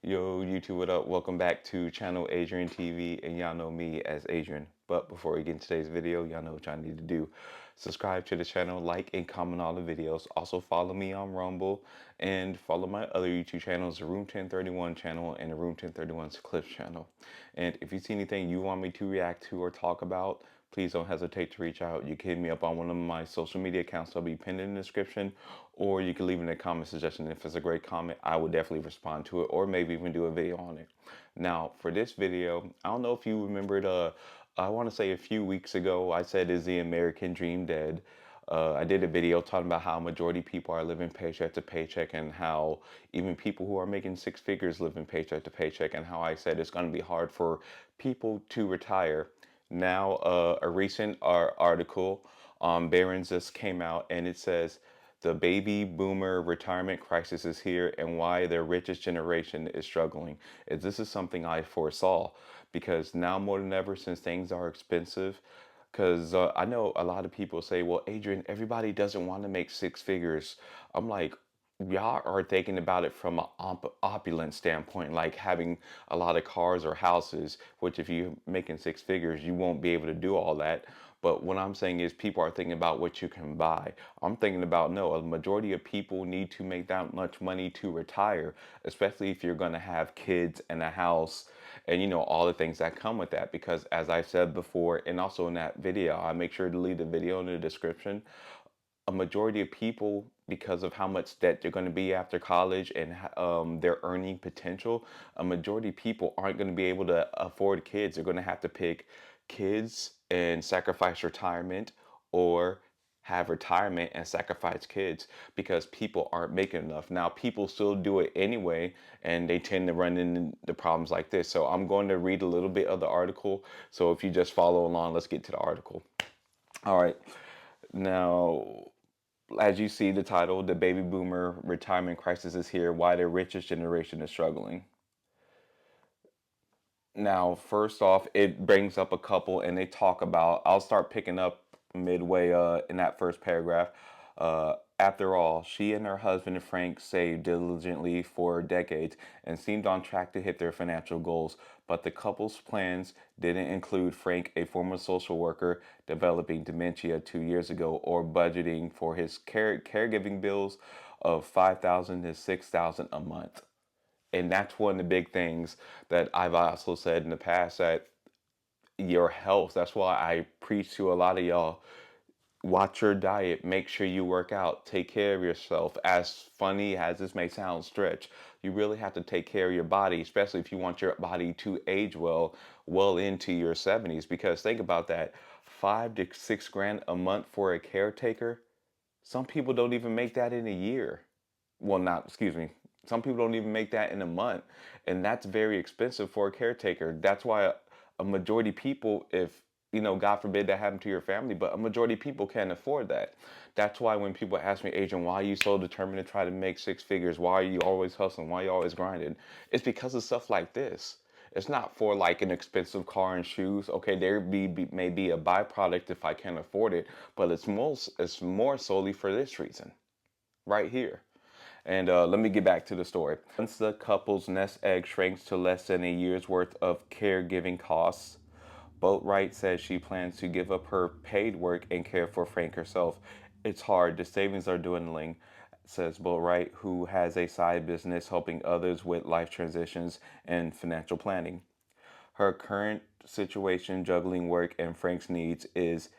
Yo, YouTube, what up? Welcome back to Channel Adrian TV, and y'all know me as Adrian. But before we get into today's video, y'all know what y'all need to do. Subscribe to the channel, like and comment all the videos. Also follow me on Rumble and follow my other YouTube channels, the Room 1031 channel and the Room 1031's Clips channel. And if you see anything you want me to react to or talk about, please don't hesitate to reach out. You can hit me up on one of my social media accounts that'll be pinned in the description, or you can leave in a comment suggestion. If it's a great comment, I would definitely respond to it, or maybe even do a video on it. Now, for this video, I don't know if you remembered, I want to say a few weeks ago, I said, is the American dream dead? I did a video talking about how majority of people are living paycheck to paycheck, and how even people who are making six figures living paycheck to paycheck, and how I said it's going to be hard for people to retire. Now, a recent article on Barron's just came out, and it says the baby boomer retirement crisis is here and why the richest generation is struggling. This is something I foresaw, because now more than ever, since things are expensive, because I know a lot of people say, well, Adrian, everybody doesn't want to make six figures. I'm like, y'all are thinking about it from an opulent standpoint, like having a lot of cars or houses, which if you're making six figures, you won't be able to do all that. But what I'm saying is people are thinking about what you can buy. I'm thinking about, no, a majority of people need to make that much money to retire, especially if you're going to have kids and a house and, you know, all the things that come with that. Because as I said before, and also in that video, I make sure to leave the video in the description, a majority of people, because of how much debt they're going to be after college and their earning potential, a majority of people aren't going to be able to afford kids. They're going to have to pick kids and sacrifice retirement, or have retirement and sacrifice kids, because people aren't making enough. Now, people still do it anyway, and they tend to run into problems like this. So I'm going to read a little bit of the article. So if you just follow along, let's get to the article. All right. Now, as you see the title, the baby boomer retirement crisis is here, why the richest generation is struggling. Now, first off, it brings up a couple, and they talk about, I'll start picking up midway in that first paragraph. After all, she and her husband Frank saved diligently for decades and seemed on track to hit their financial goals. But the couple's plans didn't include Frank, a former social worker, developing dementia 2 years ago, or budgeting for his caregiving bills of $5,000 to $6,000 a month. And that's one of the big things that I've also said in the past, that your health, that's why I preach to a lot of y'all, watch your diet, make sure you work out, take care of yourself. As funny as this may sound, stretch, you really have to take care of your body, especially if you want your body to age well into your 70s. Because think about that, 5 to 6 grand a month for a caretaker. Some people don't even make that in a year. Well, not, excuse me. Some people don't even make that in a month. And that's very expensive for a caretaker. That's why a majority of people, if, you know, God forbid that happened to your family, but a majority of people can't afford that. That's why when people ask me, Adrian, why are you so determined to try to make six figures? Why are you always hustling? Why are you always grinding? It's because of stuff like this. It's not for like an expensive car and shoes. Okay, may be a byproduct if I can't afford it, but it's more solely for this reason right here. And let me get back to the story. Once the couple's nest egg shrinks to less than a year's worth of caregiving costs, Boatwright says she plans to give up her paid work and care for Frank herself. It's hard. The savings are dwindling, says Boatwright, who has a side business helping others with life transitions and financial planning. Her current situation, juggling work and Frank's needs, is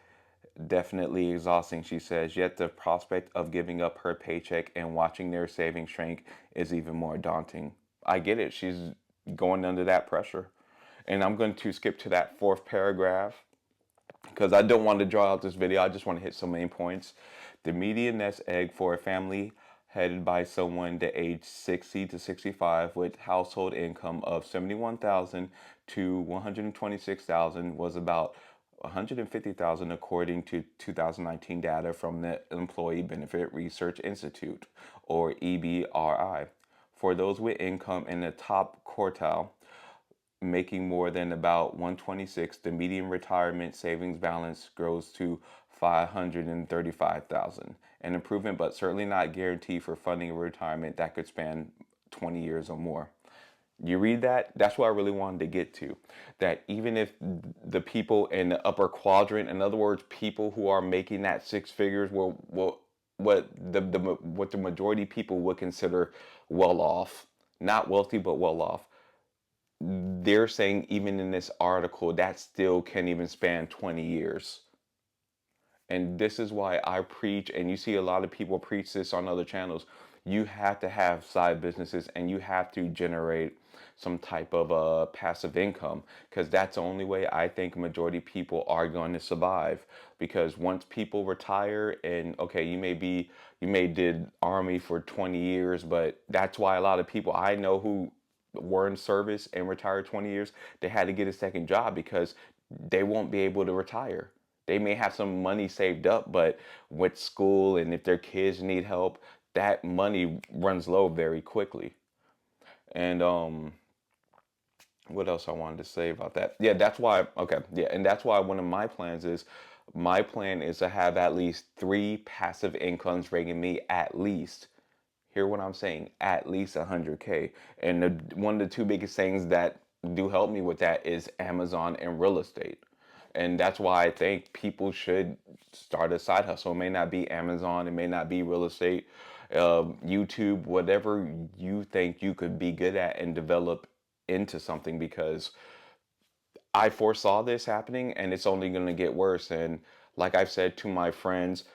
definitely exhausting, she says, yet the prospect of giving up her paycheck and watching their savings shrink is even more daunting. I get it. She's going under that pressure. And I'm going to skip to that fourth paragraph because I don't want to draw out this video. I just want to hit some main points. The median nest egg for a family headed by someone to age 60 to 65 with household income of 71,000 to 126,000 was about 150,000 according to 2019 data from the Employee Benefit Research Institute, or EBRI. For those with income in the top quartile, making more than about 126, the median retirement savings balance grows to 535,000. An improvement, but certainly not guaranteed for funding a retirement that could span 20 years or more. You read that? That's what I really wanted to get to. That even if the people in the upper quadrant, in other words, people who are making that six figures, will what what the majority people would consider well off, not wealthy but well off. They're saying even in this article that still can't even span 20 years. And this is why I preach, and you see a lot of people preach this on other channels. You have to have side businesses and you have to generate some type of passive income, because that's the only way I think majority people are going to survive. Because once people retire, and okay, you may did army for 20 years, but that's why a lot of people I know who were in service and retired 20 years, they had to get a second job because they won't be able to retire. They may have some money saved up, but with school and if their kids need help, that money runs low very quickly. And what else I wanted to say about that? Yeah, that's why. Okay, yeah, and that's why one of my plans is, my plan is to have at least three passive incomes bringing me at least, hear what I'm saying, at least 100K. And one of the two biggest things that do help me with that is Amazon and real estate. And that's why I think people should start a side hustle. It may not be Amazon, it may not be real estate, YouTube, whatever you think you could be good at and develop into something, because I foresaw this happening and it's only going to get worse. And like I've said to my friends,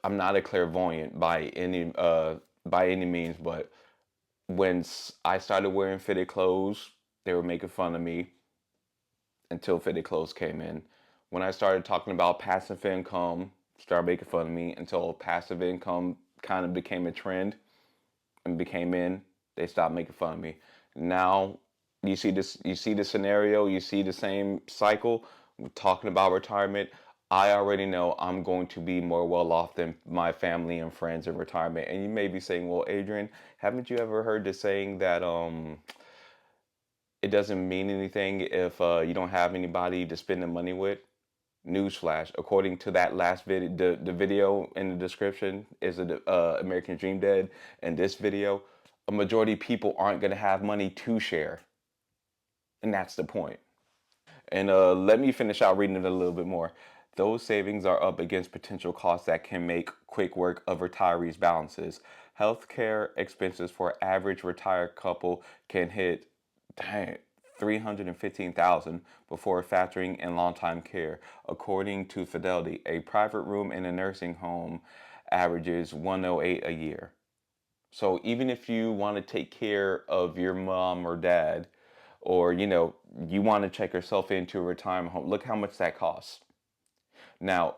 I'm not a clairvoyant by any means, but when I started wearing fitted clothes, they were making fun of me until fitted clothes came in. When I started talking about passive income, started making fun of me until passive income kind of became a trend and became in. They stopped making fun of me. Now you see this, you see the scenario, you see the same cycle. We're talking about retirement. I already know I'm going to be more well off than my family and friends in retirement. And you may be saying, well, Adrian, haven't you ever heard the saying that it doesn't mean anything if you don't have anybody to spend the money with? Newsflash, according to that last video, the video in the description is a American Dream Dead, and this video, a majority of people aren't going to have money to share, and that's the point. And let me finish out reading it a little bit more. Those savings are up against potential costs that can make quick work of retirees' balances. Healthcare expenses for average retired couple can hit, dang, 315,000 before factoring in long-time care. According to Fidelity, a private room in a nursing home averages 108 a year. So even if you want to take care of your mom or dad, or you want to check yourself into a retirement home, look how much that costs. Now,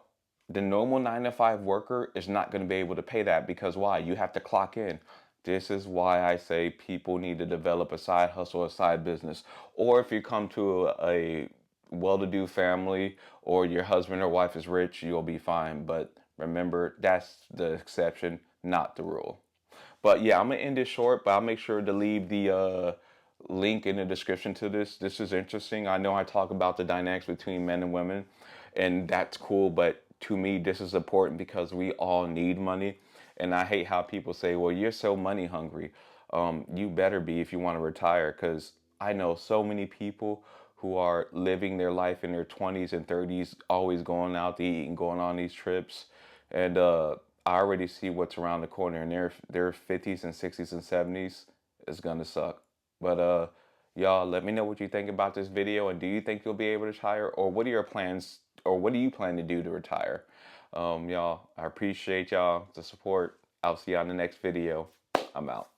the normal 9 to 5 worker is not going to be able to pay that, because why? You have to clock in. This is why I say people need to develop a side hustle, a side business. Or if you come to a well-to-do family, or your husband or wife is rich, you'll be fine. But remember, that's the exception, not the rule. But yeah, I'm gonna end it short, but I'll make sure to leave the link in the description to this. This is interesting. I know I talk about the dynamics between men and women, and that's cool. But to me, this is important because we all need money, and I hate how people say, "Well, you're so money hungry." You better be if you want to retire, because I know so many people who are living their life in their 20s and 30s, always going out to eat and going on these trips, and I already see what's around the corner, and their 50s and 60s and 70s is gonna suck. But y'all, let me know what you think about this video, and do you think you'll be able to retire, or what are your plans, or what do you plan to do to retire? Y'all, I appreciate y'all the support. I'll see y'all in the next video. I'm out.